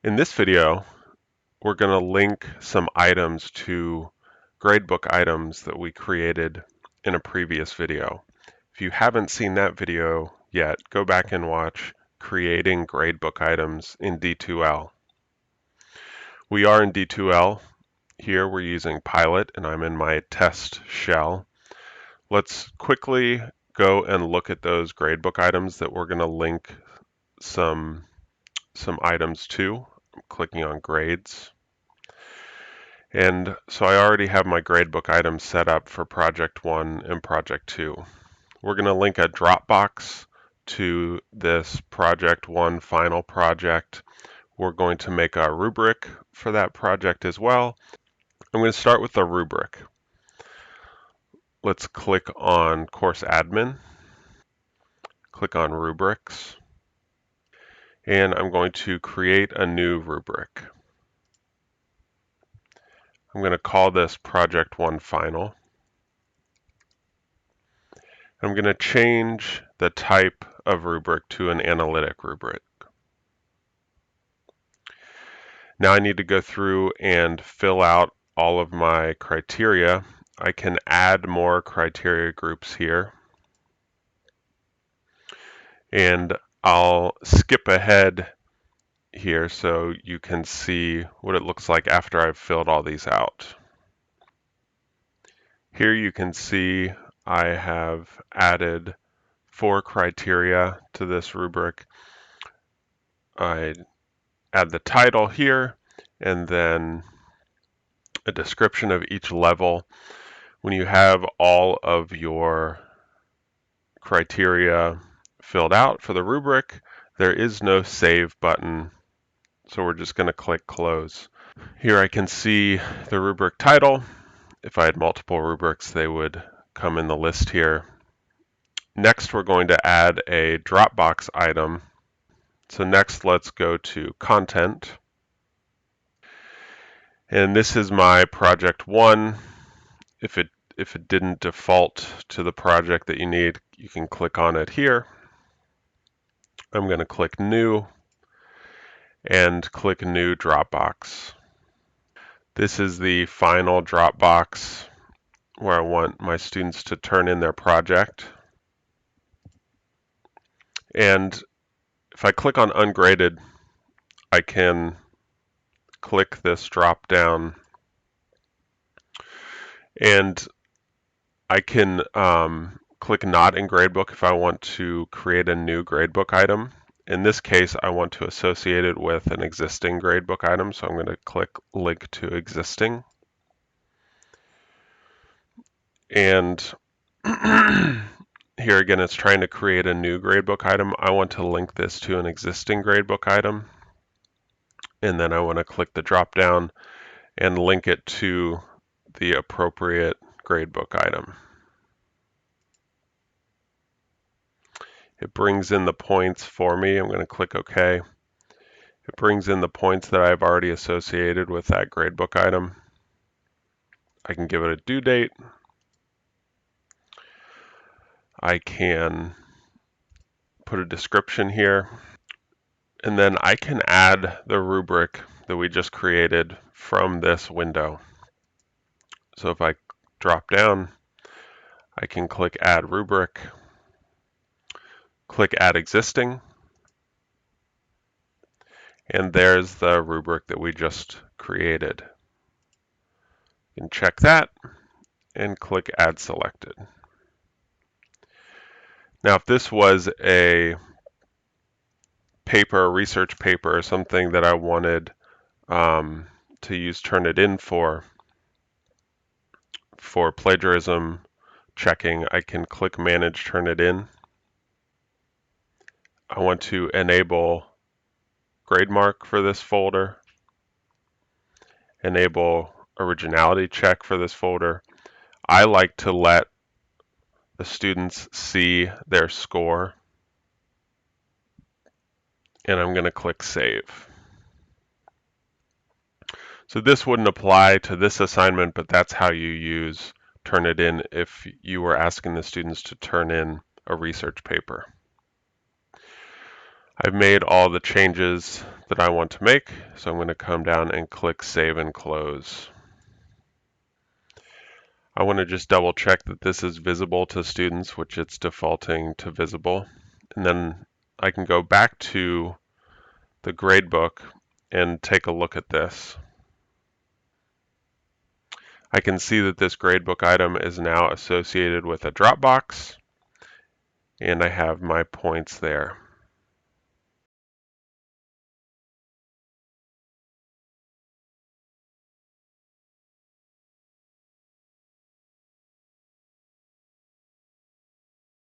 In this video, we're going to link some items to gradebook items that we created in a previous video. If you haven't seen that video yet, go back and watch Creating Gradebook Items in D2L. We are in D2L. Here we're using Pilot, and I'm in my test shell. Let's quickly go and look at those gradebook items that we're going to link some items to. I'm clicking on Grades. And so I already have my gradebook items set up for Project 1 and Project 2. We're going to link a Dropbox to this Project 1 final project. We're going to make a rubric for that project as well. I'm going to start with the rubric. Let's click on Course Admin, click on Rubrics, and I'm going to create a new rubric. I'm going to call this Project 1 Final. I'm going to change the type of rubric to an analytic rubric. Now I need to go through and fill out all of my criteria. I can add more criteria groups here. And I'll skip ahead here so you can see what it looks like after I've filled all these out. Here you can see I have added 4 criteria to this rubric. I add the title here and then a description of each level. When you have all of your criteria filled out for the rubric, there is no save button, so we're just going to click close. Here I can see the rubric title. If I had multiple rubrics, they would come in the list here. Next, we're going to add a Dropbox item. So next, let's go to Content. And this is my Project 1. If it didn't default to the project that you need, you can click on it here. I'm going to click New and click New Dropbox. This is the final Dropbox where I want my students to turn in their project. And if I click on Ungraded, I can click this drop down and I can click Not in Gradebook if I want to create a new gradebook item. In this case, I want to associate it with an existing gradebook item, so I'm going to click Link to Existing. And here again, it's trying to create a new gradebook item. I want to link this to an existing gradebook item. And then I want to click the drop down and link it to the appropriate gradebook item. It brings in the points for me. I'm going to click OK. It brings in the points that I've already associated with that gradebook item. I can give it a due date. I can put a description here. And then I can add the rubric that we just created from this window. So if I drop down, I can click Add Rubric, click Add Existing, and there's the rubric that we just created. You can check that and click Add Selected. Now, if this was a paper, a research paper, or something that I wanted to use Turnitin for plagiarism checking, I can click Manage Turnitin. I want to enable GradeMark for this folder, enable originality check for this folder. I like to let the students see their score, and I'm going to click Save. So this wouldn't apply to this assignment, but that's how you use Turnitin if you were asking the students to turn in a research paper. I've made all the changes that I want to make. So I'm going to come down and click Save and Close. I want to just double check that this is visible to students, which it's defaulting to visible. And then I can go back to the gradebook and take a look at this. I can see that this gradebook item is now associated with a Dropbox, and I have my points there.